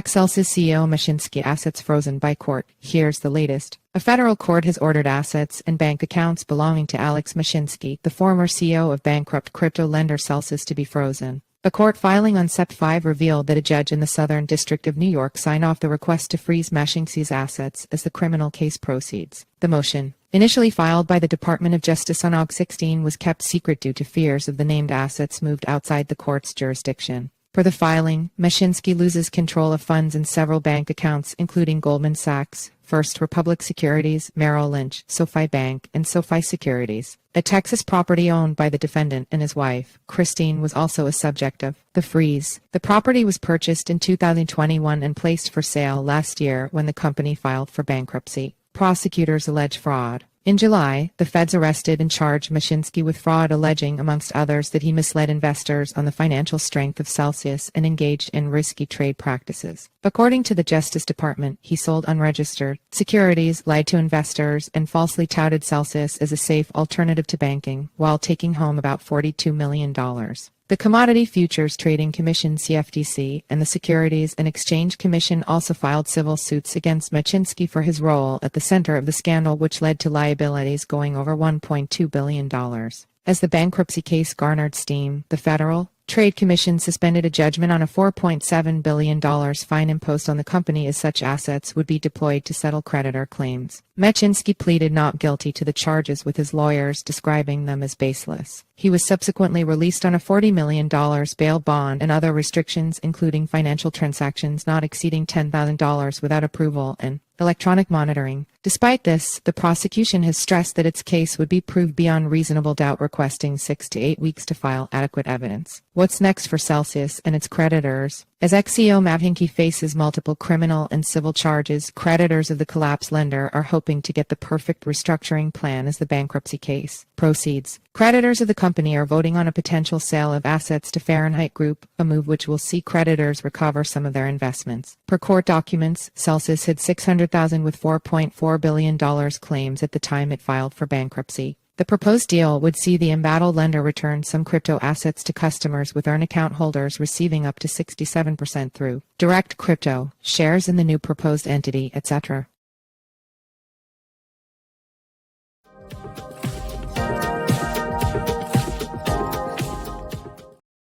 Tech Celsius CEO Mashinsky assets frozen by court. Here's the latest. A federal court has ordered assets and bank accounts belonging to Alex Mashinsky, the former CEO of bankrupt crypto lender Celsius, to be frozen. A court filing on Sept 5 revealed that a judge in the Southern District of New York signed off the request to freeze Mashinksy's assets as the criminal case proceeds. The motion, initially filed by the Department of Justice on August 16, was kept secret due to fears of the named assets moved outside the court's jurisdiction. Per the filing, Mashinsky loses control of funds in several bank accounts, including Goldman Sachs, First Republic Securities, Merril Lynch, SoFi Bank, and SoFi Securities. A Texas property owned by the defendant and his wife, Kristine, was also a subject of the freeze. The property was purchased in 2021 and placed for sale last year when the company filed for bankruptcy. Prosecutors allege fraud. In July, the feds arrested and charged Mashinsky with fraud, alleging, amongst others, that he misled investors on the financial strength of Celsius and engaged in risky trade practices. According to the Justice Department, he sold unregistered securities, lied to investors, and falsely touted Celsius as a safe alternative to banking, while taking home about $42 million. The Commodity Futures Trading Commission (CFTC) and the Securities and Exchange Commission also filed civil suits against Mashinsky for his role at the center of the scandal, which led to liabilities going over $1.2 billion. As the bankruptcy case garnered steam, the Federal Trade Commission suspended a judgment on a $4.7 billion fine imposed on the company, as such assets would be deployed to settle creditor claims. Mashinsky pleaded not guilty to the charges, with his lawyers describing them as baseless. He was subsequently released on a $40 million bail bond and other restrictions, including financial transactions not exceeding $10,000 without approval and electronic monitoring. Despite this, the prosecution has stressed that its case would be proved beyond reasonable doubt, requesting 6 to 8 weeks to file adequate evidence. What's next for Celsius and its creditors? As ex-CEO Mashinsky faces multiple criminal and civil charges, creditors of the collapsed lender are hoping to get the perfect restructuring plan as the bankruptcy case proceeds. Creditors of the company are voting on a potential sale of assets to Fahrenheit Group, a move which will see creditors recover some of their investments. Per court documents, Celsius had $600,000 with $4.4 billion claims at the time it filed for bankruptcy. The proposed deal would see the embattled lender return some crypto assets to customers, with earn account holders receiving up to 67% through direct crypto shares in the new proposed entity, etc.